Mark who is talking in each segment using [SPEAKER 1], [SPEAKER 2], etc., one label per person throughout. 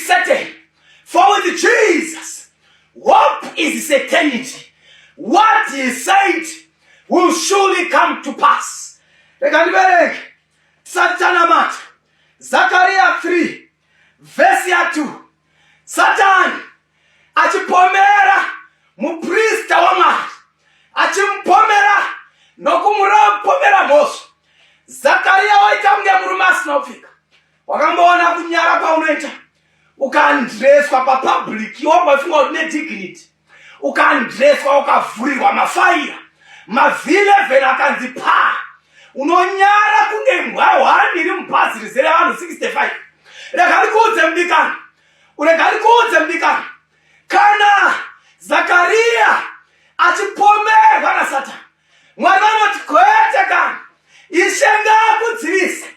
[SPEAKER 1] certain. For with Jesus, hope is eternity. What he said will surely come to pass. Satana Zechariah 3, verse 2. Satan achipomera muprista wa Mwari, achimpomera nokumurapomera moso. Zakaria waita mge murumasi nofika. Wakamboona kunyara paunoita. Ukandreswa pa public, iwomba funga une dignity. Ukandreswa ukavurirwa mafaira. Mavile vena kanzipa. Unonyara kunge mwawani ili mpasi rizere wanu 65. Urekali kuze mbikana. Kana Zakaria achipomera na Satan. Mwari vanotikwete kana. Ishenga kudzivisa.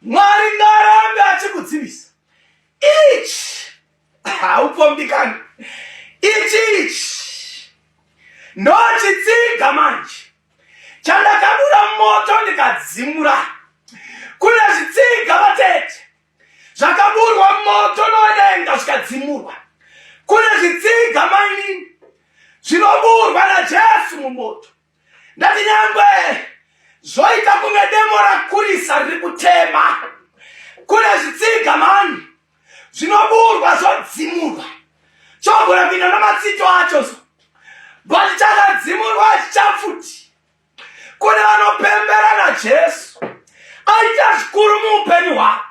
[SPEAKER 1] Mwari ngarambe achikudzivisa. Haupombikani. Ndochitsiga manje. Chandakabura moto ndikadzimura. Kune zvitsiga vatete. Zvakaburwa moto nodenga zvikadzimurwa. Kune zvitsiga mainini. Zvinoburwa naJesu mumoto. Ndati nyangwe zoita kunge demo rakurisa riri kutema. Kune zvitsiga mani. Zvinoburwa zvodzimurwa. Chogona kuinda namatsito acho. But chakadzimurwa chichafuti. Kune vanopembera naJesu. Aita zvikuru muupenyu hwavo.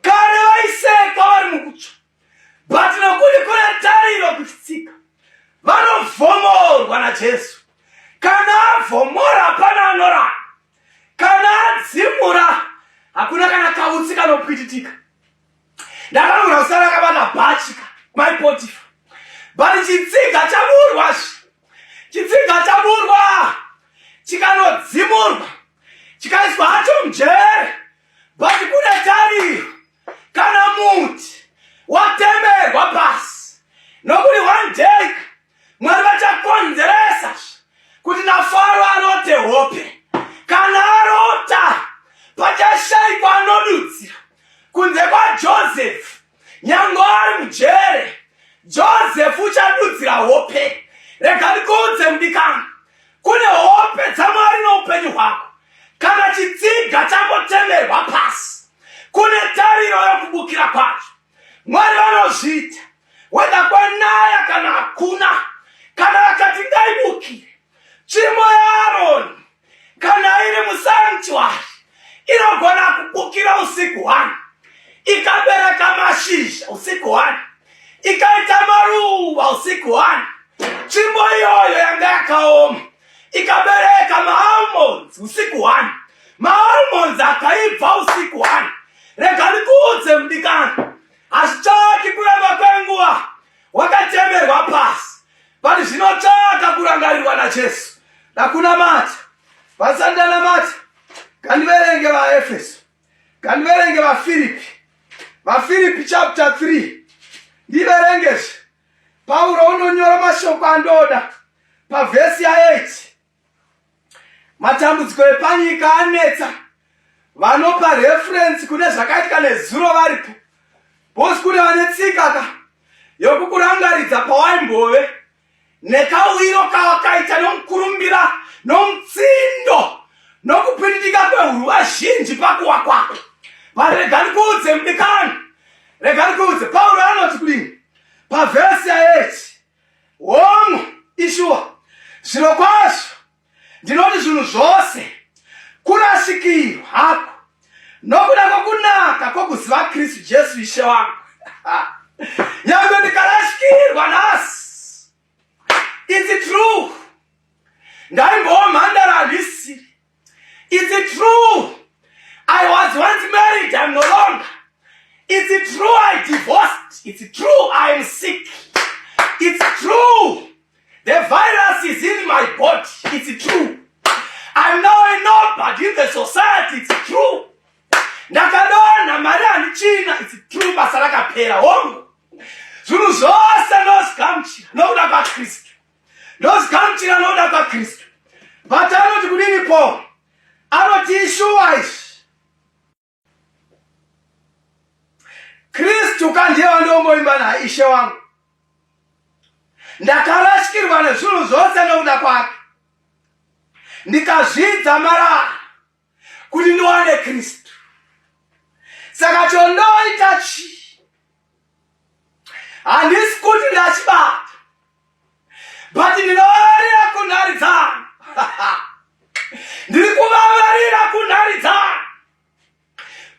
[SPEAKER 1] Kare vaiseka vari mukutsva. But nokuti kune tariro kuchitsika. Vanovhomorwa naJesu. Kana avhomora hapana anoramba. Kana adzimura hakuna kana kautsi kanopwititika. Ndakanogona kusara kabata bhachika maipotifa. But chitsiga chaburwa. Chitsiga chaburwa. Chikanodzimurwa. Chikaiswa hacho mujere. But kune tariro. Kana muti watemerwa pasi. Nokuti one day Mwari vachakonzeresa kuti naFaro anote hope. Kana arota pachashayikwa anodudzira. Kunze kwaJoseph nyange ari mujere, Joseph uchadudzira hope. Rega ndikuudze mudikani, kune hope dzaMwari noupenyu hwako. Kana chitsiga chambotemerwa pasi, kune tariro yokubukira kwacho. Mwari vanozviita whether kwanaya kana hakuna. Kana vakati ngaibukire tsvimbo yaAroni kana iri musanctuary inogona kubukira usiku hwani, ikabereka mashizha usiku hwani, ikaita maruva usiku hwani. Tsvimbo iyoyo yanga yakaoma ikabereka maalmonds usiku hwani, maalmonds akaibva usiku hwani. Rega ndikuudze mudikani, hazvitsvaki kureva kwenguva wakatemerwa pasi. But zvinotsvaka kurangarirwa naJesu. Ndakunamata. Vasandanamata. Kandiverenge vaEfeso. Kandiverenge vaFilipi. VaFilipi chapter 3. Ndiverengezve. Pauro unonyora mashoko andoda. Pavhesi ya8. Matambudziko epanyika anetsa. Vanopa reference kune zvakaitika nezuro varipo. Bosi kune vanetsika yokukurangaridza pawaimbove. Nekawiro kawakaita nomukurumbira nomutsindo nokupindika kwehuru vazhinji pakuwa kwako. Varega ndikuudze mudikani. Rega ndikuudze. Pauro anoti kudini? Pavhesi ya8. Homwe ishuwa. Zvirokwazvo ndinoti zvinhu zvose kurashikirwa hako nokuda kwokunaka kwokuziva Kristu Jesu Ishe wangu. Nyange ndikarashikirwa nhasi. It's true. Ndaimbomhandara handisiri. It's true. I was once married, I'm no longer. It's true I divorced. It's true I am sick. It's true the virus is in my body. It's true. I'm now a nobody in the society. It's true. Ndakadona mari handichina. It's true. Basa rakapera hongu. Zvinhu zvose ndozigamuchira nokuda kwaKristu. Ndozigamuchira nokuda kwaKristu. But anoti kudini Paul? Anoti ishuwa izvi. Kristu Tuka ndiye wanongoimba na ishe wangu. Ndakarashikirwa nezvinhu zvose nokuda kwake. Ndikazvidza marara kuti ndiwane Kristu. Saka chondoita chi? Handisi kuti ndachibata, but ndinovarira kunharidzana. Ndiri kuvavarira kunharidzana.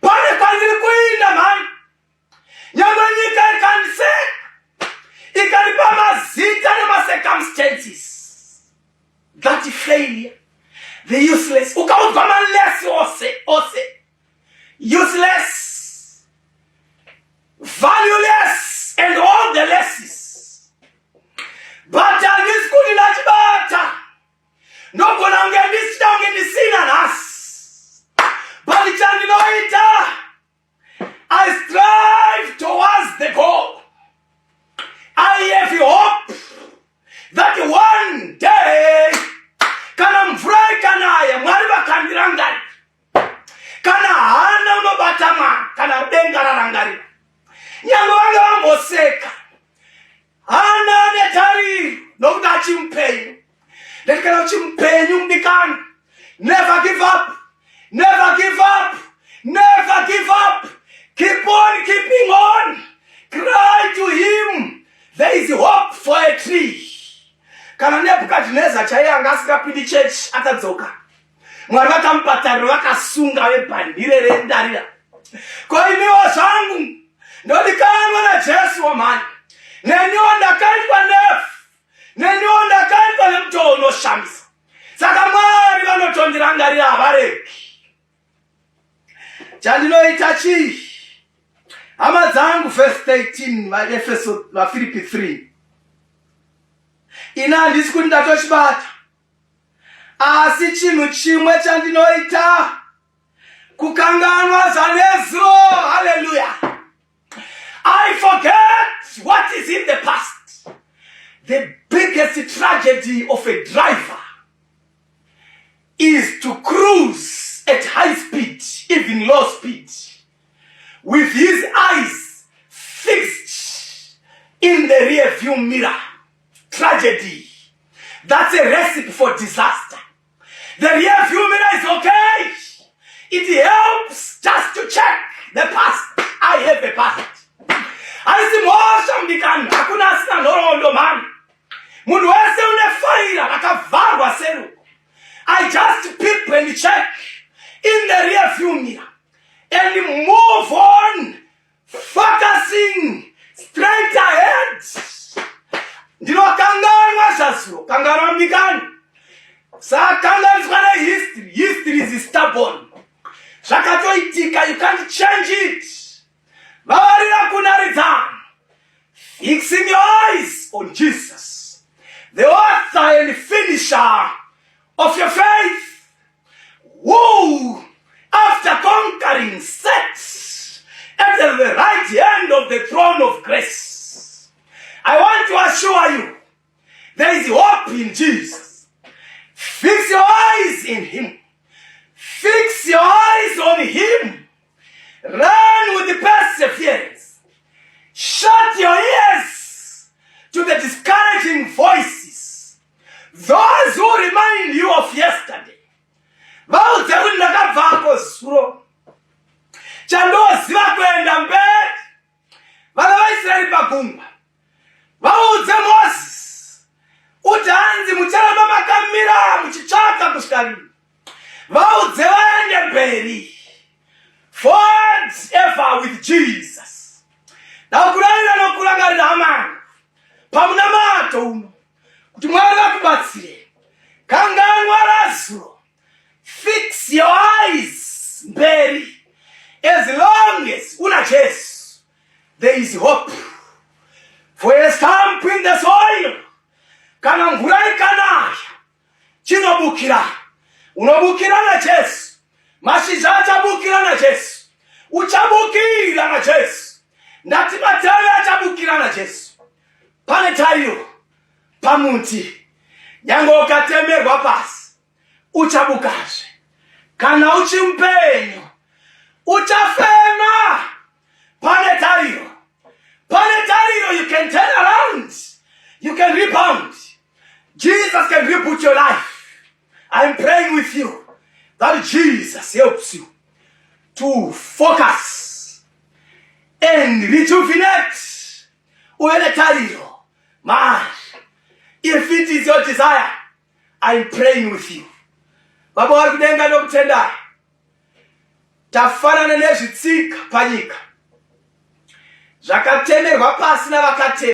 [SPEAKER 1] Pane kwandiri kuinda mhani. Nyangwe nyika ikandiseka, ikanipa mazita nemacircumstances. That failure, the useless. Ukaudzwa malesi ose. Useless, valueless, and all the lesses. But handisi kuti ndachibata. Ndogona kunge ndisina nhasi. But chandinoita, I strive towards the goal. I have hope that one day, kana mvura ikanaya, Mwari vakandirangarira. Kana hana unobata mwana, kana denga rarangarira. Nyangwe vange vamboseka. Hana netariro, nokuti achimupenyu. Ndikana uchimupenyu mudikani. Never give up. Never give up. Never give up. Keep on keeping on. Cry to him. There is hope for a tree. Kana Nebukadnezar chaianga asingapindi church akadzoka. Mwari vakamupatarira vakasunga vebhandire rendarira. Ko imiwo zvangu ndodikanwa naJesu wamhani. Neniwo ndakaitwa nefu. Neniwo ndakaitwa nemutoo unoshamisa. Saka Mwari vanotondirangarira havareki. Chandinoita chii? Hama dzangu verse 13 vaEfeso vaFilipi 3. Ina handisi kuti ndatochibata. Asi chinhu chimwe chandinoita, kukanganwa zvanezuro. Hallelujah. I forget what is in the past. The biggest tragedy of a driver is to cruise at high speed, even low speed, with his eyes fixed in the rear view mirror. Tragedy. That's a recipe for disaster. The rear view mirror is okay. It helps just to check the past. I have a past. I see more mdikani. Hakuna asina norondo man. Mundu wese unefaira akavarwa seru. I just peep and check in the rear view mirror and move on, focusing straight ahead. Ndinokanganwa zvazvo, kanganwa mdikani. Sakanganiswa nehistory. History is stubborn. Zvakatoitika, you can't change it. Vavarira kunharidzana. Fixing your eyes on Jesus, the author and finisher of your faith, who, after conquering, sat at the right hand of the throne of grace. I want to assure you, there is hope in Jesus. Fix your eyes in him. Fix your eyes on him. Run with perseverance. Shut your ears to the discouraging voices, those who remind you of yesterday. Vaudze kuti ndakabvako zuro. Chandoziva kuenda mberi. Vana vaIsraeri pagungwa. Vaudze Moses kuti hanzi mucharamba makamira muchitsvaka kusvika rini. Vaudze vaende mberi. Forward ever with Jesus. Ndakurayira nokurangarira hama pamunamato uno kuti Mwari vakubatsire. Kanganwa razuro. Fix your eyes mberi. As long as una Jesu, there is hope. For a stamp in the soil, kana mvura ikanaya, chinobukira. Unobukira na Jesu. Mashizha achabukira na Jesu. Uchabukira na Jesu. Ndati matavi achabukira na Jesu. Pane tariro, pamuti, nyango ukatemerwa pasi, uchabukazve. Kana uchimpenyo, uchafema. Pane tariro, your life. I'm praying with you that Jesus helps you to focus and rejuvenate. Man, if it is your desire, I'm praying with you. Baba vari kudenga nokutendai. Tafanana nezvitsika panyika. Zvakatemerwa pasi navakatemerwa.